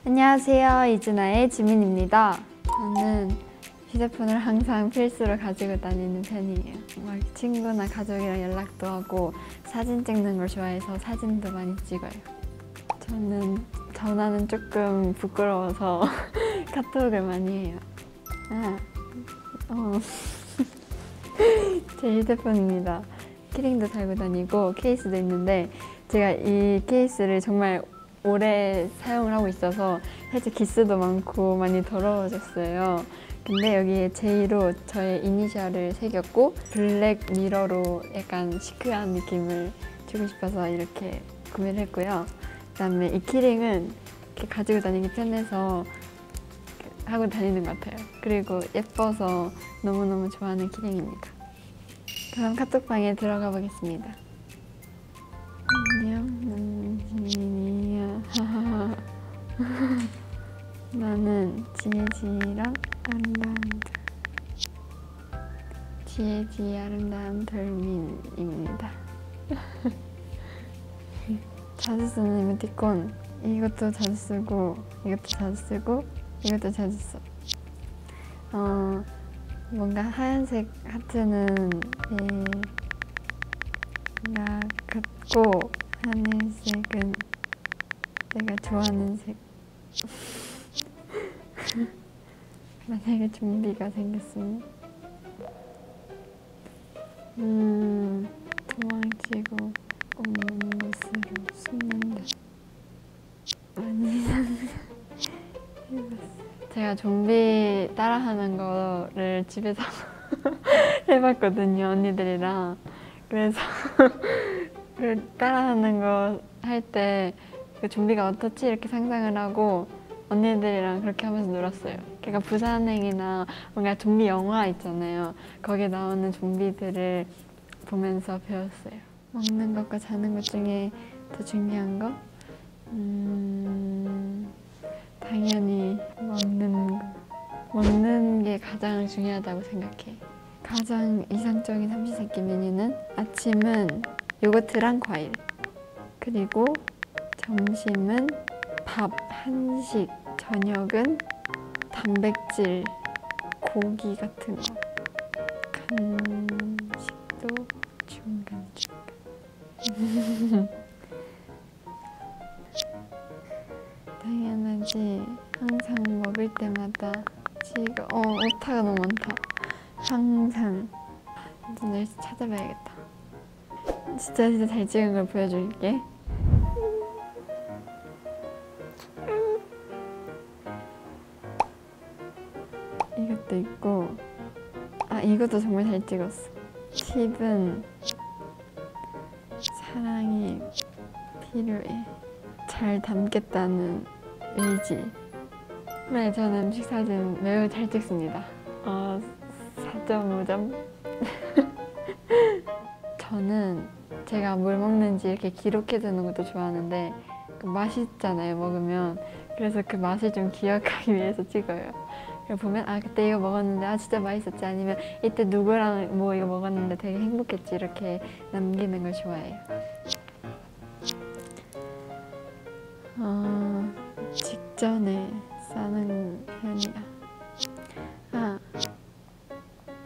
안녕하세요, 이즈나의 지민입니다. 저는 휴대폰을 항상 필수로 가지고 다니는 편이에요. 막 친구나 가족이랑 연락도 하고 사진 찍는 걸 좋아해서 사진도 많이 찍어요. 저는 전화는 조금 부끄러워서 카톡을 많이 해요. 제 휴대폰입니다. 키링도 달고 다니고 케이스도 있는데 제가 이 케이스를 정말 오래 사용을 하고 있어서 살짝 기스도 많고 많이 더러워졌어요. 근데 여기에 J로 저의 이니셜을 새겼고 블랙 미러로 약간 시크한 느낌을 주고 싶어서 이렇게 구매를 했고요. 그다음에 이 키링은 이렇게 가지고 다니기 편해서 하고 다니는 것 같아요. 그리고 예뻐서 너무너무 좋아하는 키링입니다. 그럼 카톡방에 들어가 보겠습니다. 안녕, 나는 지민이야. 나는 지혜지랑 아름다운 지혜지의 아름다운 돌민입니다. 자주 쓰는 이모티콘, 이것도 자주 쓰고 이것도 자주 쓰고 이것도 자주 써. 뭔가 하얀색 하트는 내가 같고 하늘색은 내가 좋아하는 색. 만약에 좀비가 생겼으면 도망치고 없는 곳으로 숨는다. 아니면 제가 좀비 따라하는 거를 집에서 해봤거든요, 언니들이랑. 그래서 그 따라하는 거 할 때 그 좀비가 어떻지 이렇게 상상을 하고 언니들이랑 그렇게 하면서 놀았어요. 걔가 부산행이나 뭔가 좀비 영화 있잖아요. 거기에 나오는 좀비들을 보면서 배웠어요. 먹는 것과 자는 것 중에 더 중요한 거? 당연히 먹는 거. 먹는 게 가장 중요하다고 생각해. 가장 이상적인 삼시세끼 메뉴는 아침은 요거트랑 과일, 그리고 점심은 밥, 한식, 저녁은 단백질, 고기 같은 거, 간식도 중간중간. 당연하지. 항상 먹을 때마다 지금 오타가 너무 많다. 항상 좀 열심히 찾아봐야겠다. 진짜 잘 찍은 걸 보여줄게. 이것도 있고, 이것도 정말 잘 찍었어. 팁은 사랑이 필요해. 잘 담겠다는 의지. 네, 저는 음식 사진 매우 잘 찍습니다. 4.5점? 저는 제가 뭘 먹는지 이렇게 기록해두는 것도 좋아하는데 맛있잖아요, 먹으면. 그래서 그 맛을 좀 기억하기 위해서 찍어요. 보면 그때 이거 먹었는데 진짜 맛있었지, 아니면 이때 누구랑 뭐 이거 먹었는데 되게 행복했지, 이렇게 남기는 걸 좋아해요. 직전에 싸는 편이야.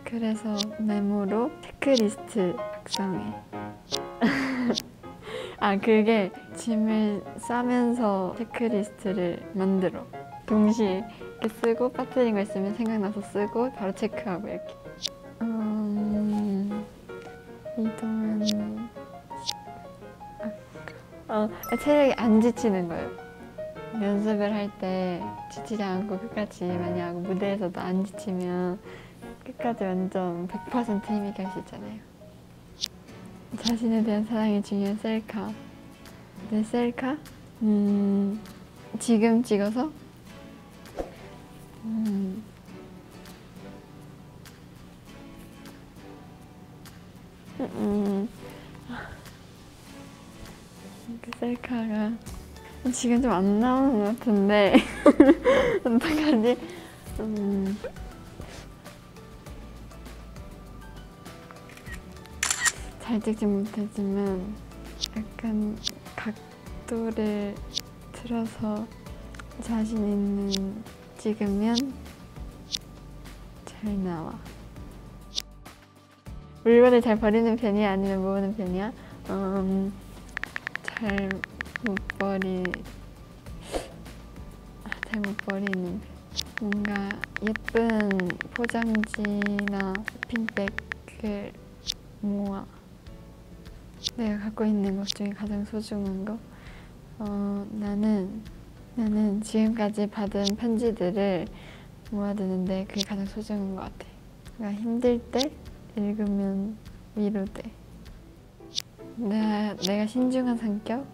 그래서 메모로 체크리스트 작성해. 그게 짐을 싸면서 체크리스트를 만들어. 동시에 이렇게 쓰고 빠뜨린 거 있으면 생각나서 쓰고 바로 체크하고 이렇게. 이동하는 체력이 안 지치는 거예요. 연습을 할 때 지치지 않고 끝까지 많이 하고 무대에서도 안 지치면 끝까지 완전 100% 힘이 갈 수 있잖아요. 자신에 대한 사랑이 중요한 셀카. 내 셀카? 지금 찍어서? 그 셀카가 지금 좀 안 나오는 것 같은데 어떡하지? 잘 찍지 못했지만 약간 각도를 틀어서 자신 있는 찍으면 잘 나와. 물건을 잘 버리는 편이야? 아니면 모으는 편이야? 잘 못 버리는 편. 뭔가 예쁜 포장지나 핑백을 모아. 내가 갖고 있는 것 중에 가장 소중한 거? 나는 지금까지 받은 편지들을 모아두는데 그게 가장 소중한 것 같아. 그러니까 힘들 때 읽으면 위로돼. 내가 신중한 성격?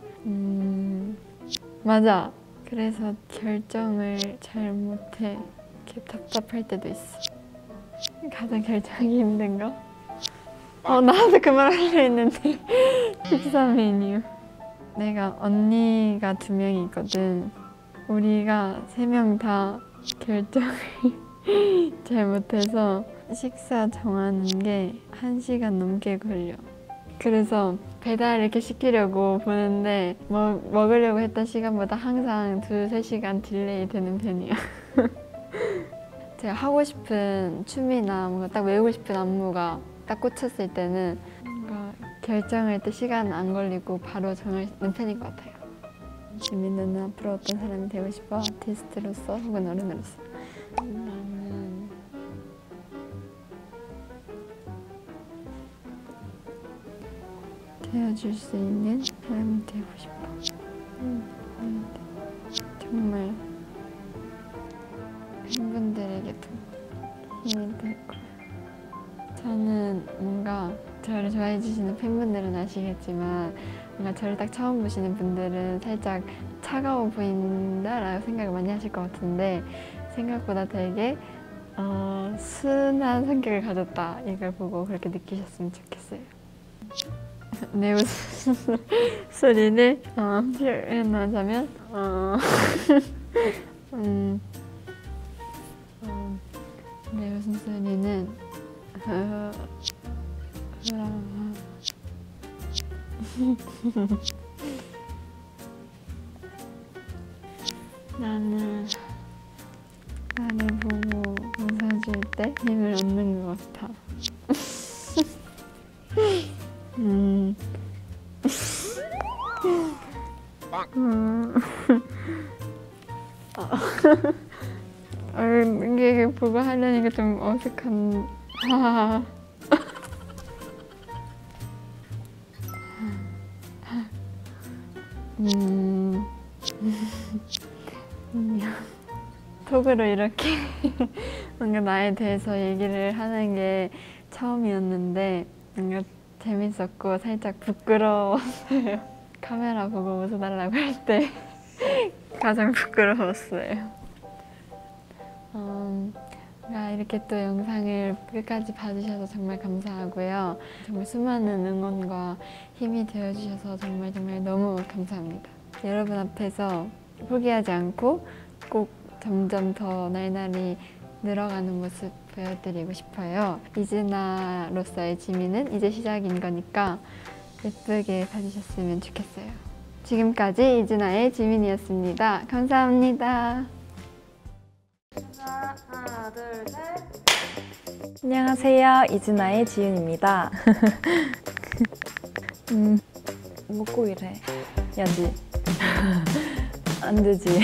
맞아. 그래서 결정을 잘 못해. 이렇게 답답할 때도 있어. 가장 결정하기 힘든 거? 나도 그 말 하려 했는데 13메뉴. 내가 언니가 2명이 있거든. 우리가 3명 다 결정을 잘 못해서 식사 정하는 게 1시간 넘게 걸려. 그래서 배달 이렇게 시키려고 보는데 먹으려고 했던 시간보다 항상 2-3시간 딜레이 되는 편이야. 제가 하고 싶은 춤이나 뭔가 딱 외우고 싶은 안무가 딱 꽂혔을 때는 뭔가 결정할 때 시간 안 걸리고 바로 정하는 편인 것 같아요. 지민 너는 앞으로 어떤 사람이 되고 싶어? 아티스트로서 혹은 어른으로서? 나는 되어줄 수 있는 사람이 되고 싶어. 정말 팬분들에게도 힘이 될 거야. 저는 뭔가 저를 좋아해 주시는 팬분들은 아시겠지만 뭔가 저를 딱 처음 보시는 분들은 살짝 차가워 보인다라고 생각을 많이 하실 것 같은데 생각보다 되게 순한 성격을 가졌다 이걸 보고 그렇게 느끼셨으면 좋겠어요. 내 웃음소리를 표현하자면 내 웃음소리는 나는 나를 보고 웃어줄 때 힘을 얻는 것 같아. 이게 보고 하려니까 좀 어색한. 톡으로 이렇게 뭔가 나에 대해서 얘기를 하는 게 처음이었는데 뭔가 재밌었고 살짝 부끄러웠어요. 카메라 보고 웃어달라고 할 때 가장 부끄러웠어요. 이렇게 또 영상을 끝까지 봐주셔서 정말 감사하고요. 정말 수많은 응원과 힘이 되어주셔서 정말 너무 감사합니다. 여러분 앞에서 포기하지 않고 꼭 점점 더 날날이 늘어가는 모습 보여드리고 싶어요. 이즈나로서의 지민은 이제 시작인 거니까 예쁘게 봐주셨으면 좋겠어요. 지금까지 이즈나의 지민이었습니다. 감사합니다. 하나, 둘, 셋. 안녕하세요. 이즈나의 지윤입니다. 먹고 이래. 야지. 안 되지.